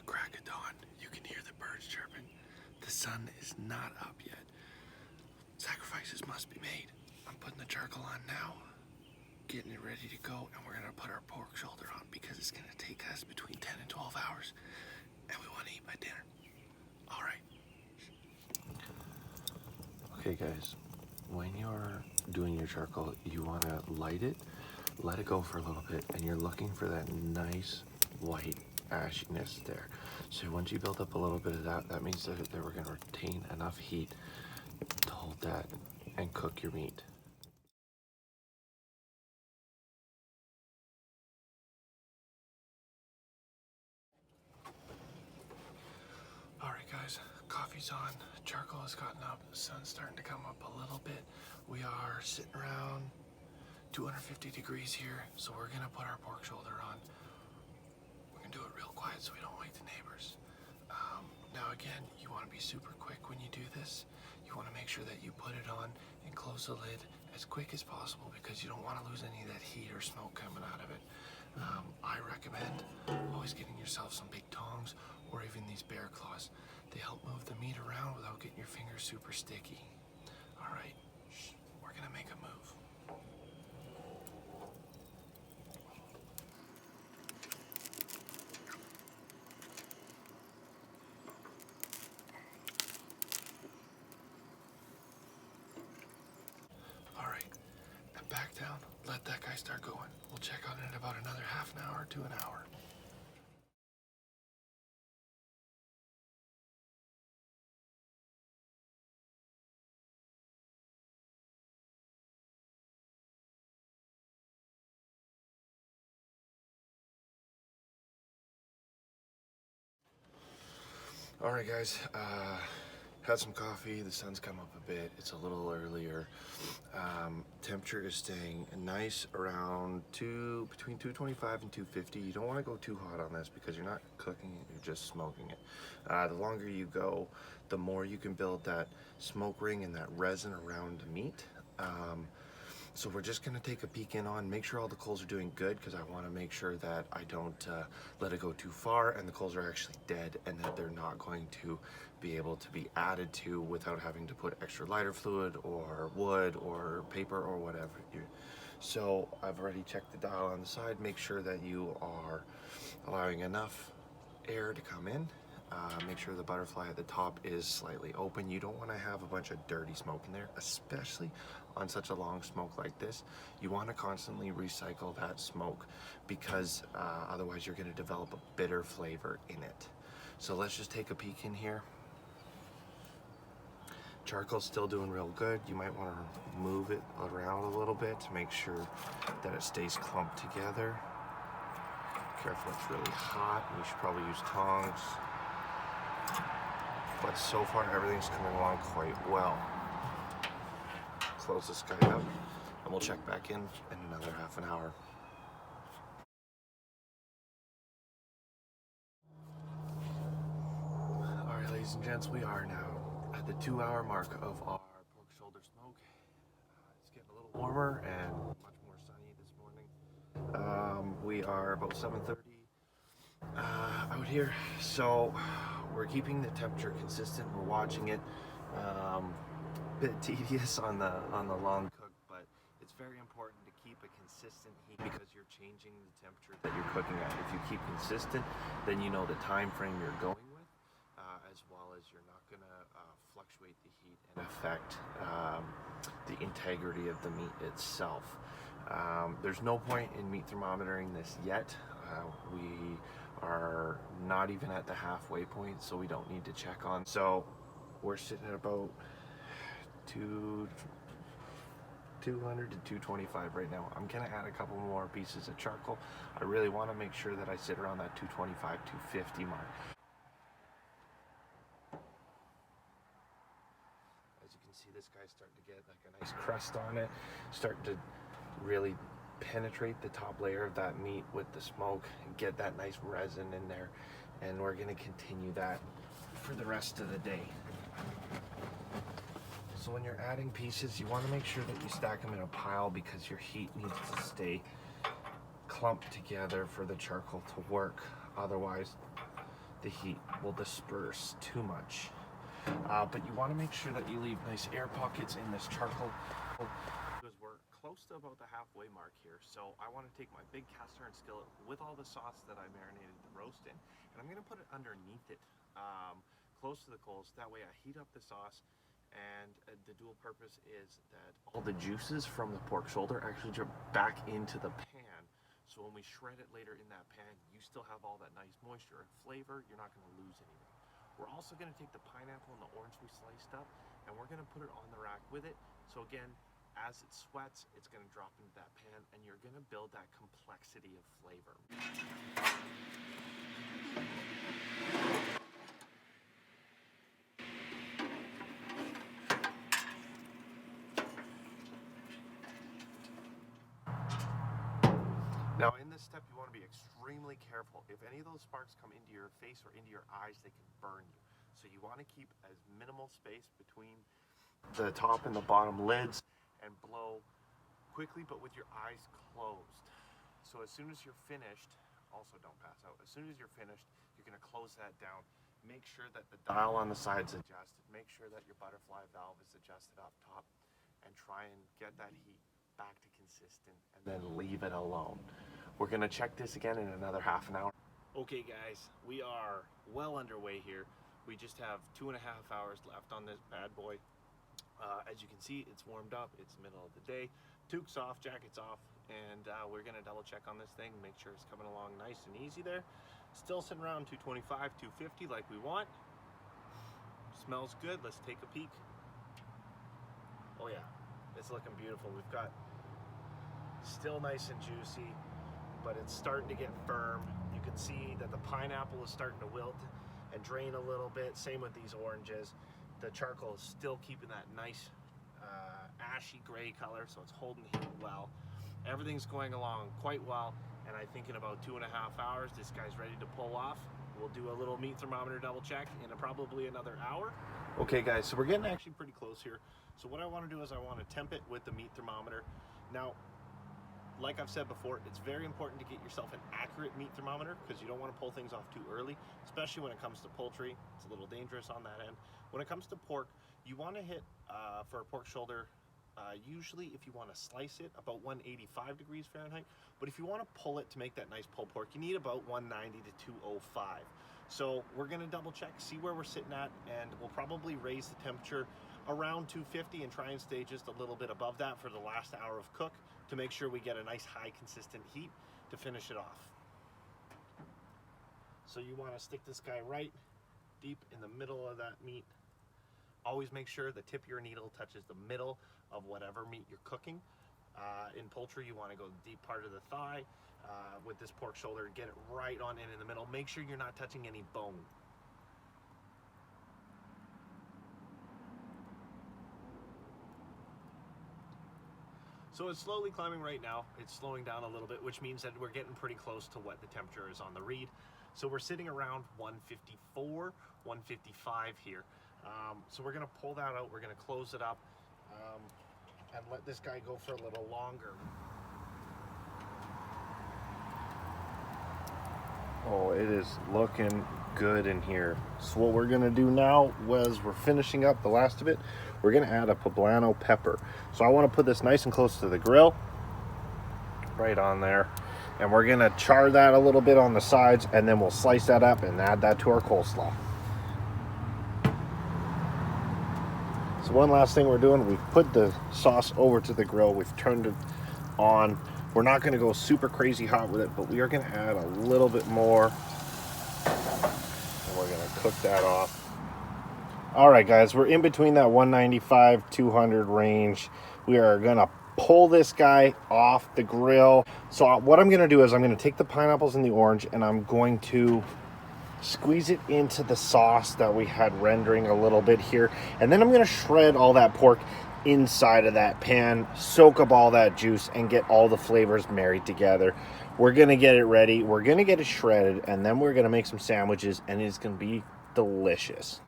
crack of dawn. You can hear the birds chirping. The sun is not up yet. Sacrifices must be made. I'm putting the charcoal on now, getting it ready to go, and we're gonna put our pork shoulder on because it's gonna take us between 10 and 12 hours, and we wanna eat by dinner. All right. Okay guys, when you're doing your charcoal, you wanna light it, let it go for a little bit, and you're looking for that nice white ashiness there. So once you build up a little bit of that, that means that we're gonna retain enough heat to hold that and cook your meat. Alright guys, coffee's on, charcoal has gotten up, the sun's starting to come up a little bit. We are sitting around 250 degrees here, so we're gonna put our pork shoulder on. We're gonna do it real quiet so we don't wake the neighbors. Now again, you wanna be super quick when you do this. You wanna make sure that you put it on and close the lid as quick as possible because you don't wanna lose any of that heat or smoke coming out of it. I recommend always getting yourself some big tongs or even these bear claws. They help move the meat around without getting your fingers super sticky. All right, we're gonna make a move. All right, and back down, let that guy start going. We'll check on it in about another half an hour to an hour. All right, guys, had some coffee. The sun's come up a bit. It's a little earlier. Temperature is staying nice around between 225 and 250. You don't want to go too hot on this because you're not cooking it, you're just smoking it. The longer you go, the more you can build that smoke ring and that resin around the meat. So we're just gonna take a peek in on, make sure all the coals are doing good because I wanna make sure that I don't let it go too far and the coals are actually dead and that they're not going to be able to be added to without having to put extra lighter fluid or wood or paper or whatever. So I've already checked the dial on the side, make sure that you are allowing enough air to come in. Make sure the butterfly at the top is slightly open. You don't want to have a bunch of dirty smoke in there, especially on such a long smoke like this. You want to constantly recycle that smoke because otherwise you're going to develop a bitter flavor in it. So let's just take a peek in here. Charcoal's still doing real good. You might want to move it around a little bit to make sure that it stays clumped together. Careful, it's really hot. We should probably use tongs. But so far everything's coming along quite well. Close this guy up and we'll check back in another half an hour. All right, ladies and gents, we are now at the 2-hour mark of our pork shoulder smoke. It's getting a little warmer and much more sunny this morning. We are about 7:30 out here, so we're keeping the temperature consistent. We're watching it. Bit tedious on the long cook, but it's very important to keep a consistent heat because you're changing the temperature that you're cooking at. If you keep consistent, then you know the time frame you're going with, as well as you're not going to fluctuate the heat and affect the integrity of the meat itself. There's no point in meat thermometering this yet. We are not even at the halfway point, so we don't need to check on. So we're sitting at about 200 to 225 right now. I'm gonna add a couple more pieces of charcoal. I really want to make sure that I sit around that 225, 250 mark. As you can see, this guy's starting to get like a nice crust on it, starting to really penetrate the top layer of that meat with the smoke and get that nice resin in there, and we're going to continue that for the rest of the day. So when you're adding pieces, you want to make sure that you stack them in a pile because your heat needs to stay clumped together for the charcoal to work. Otherwise the heat will disperse too much. But you want to make sure that you leave nice air pockets in this charcoal. Because we're close to about the halfway mark here, so I want to take my big cast iron skillet with all the sauce that I marinated the roast in, and I'm going to put it underneath it, close to the coals. That way I heat up the sauce, and the dual purpose is that all the juices from the pork shoulder actually drip back into the pan. So when we shred it later in that pan, you still have all that nice moisture and flavor. You're not going to lose anything. We're also going to take the pineapple and the orange we sliced up, and we're going to put it on the rack with it. So again, as it sweats, it's going to drop into that pan, and you're going to build that complexity of flavor. Now in this step, you want to be extremely careful. If any of those sparks come into your face or into your eyes, they can burn you. So you want to keep as minimal space between the top and the bottom lids, and blow quickly but with your eyes closed. So as soon as you're finished, also don't pass out, as soon as you're finished, you're going to close that down. Make sure that the dial on the side's adjusted. Make sure that your butterfly valve is adjusted up top, and try and get that heat back to consistent, and then leave it alone. We're going to check this again in another half an hour. Okay guys, we are well underway here. We just have 2.5 hours left on this bad boy. As you can see, it's warmed up. It's the middle of the day. Toque's off, jacket's off, and we're going to double check on this thing, make sure it's coming along nice and easy there. Still sitting around 225, 250 like we want. Smells good. Let's take a peek. Oh yeah, it's looking beautiful. We've got still nice and juicy, but it's starting to get firm. You can see that the pineapple is starting to wilt and drain a little bit. Same with these oranges. The charcoal is still keeping that nice ashy gray color, so it's holding heat well. Everything's going along quite well, and I think in about 2.5 hours, this guy's ready to pull off. We'll do a little meat thermometer double check in probably another hour. Okay guys, so we're getting actually pretty close here. So what I want to do is I want to temp it with the meat thermometer. Now, like I've said before, it's very important to get yourself an accurate meat thermometer, because you don't want to pull things off too early, especially when it comes to poultry. It's a little dangerous on that end. When it comes to pork, you want to hit, for a pork shoulder, usually if you want to slice it, about 185 degrees Fahrenheit. But if you want to pull it to make that nice pulled pork, you need about 190 to 205. So we're going to double check, see where we're sitting at, and we'll probably raise the temperature around 250 and try and stay just a little bit above that for the last hour of cook, to make sure we get a nice high consistent heat to finish it off. So you want to stick this guy right deep in the middle of that meat. Always make sure the tip of your needle touches the middle of whatever meat you're cooking. In poultry, you want to go the deep part of the thigh. With this pork shoulder, get it right on in the middle. Make sure you're not touching any bone. So it's slowly climbing right now. It's slowing down a little bit, which means that we're getting pretty close to what the temperature is on the read. So we're sitting around 154, 155 here. So we're gonna pull that out, we're gonna close it up, and let this guy go for a little longer. Oh, it is looking good in here. So what we're gonna do now was we're finishing up the last of it. We're gonna add a poblano pepper. So I wanna put this nice and close to the grill, right on there. And we're gonna char that a little bit on the sides, and then we'll slice that up and add that to our coleslaw. So one last thing we're doing, we've put the sauce over to the grill, we've turned it on. We're not gonna go super crazy hot with it, but we are gonna add a little bit more, and we're gonna cook that off. All right guys, we're in between that 195, 200 range. We are gonna pull this guy off the grill. So what I'm gonna do is I'm gonna take the pineapples and the orange, and I'm going to squeeze it into the sauce that we had rendering a little bit here, and then I'm gonna shred all that pork inside of that pan, soak up all that juice, and get all the flavors married together. We're gonna get it ready, we're gonna get it shredded, and then we're gonna make some sandwiches, and it's gonna be delicious.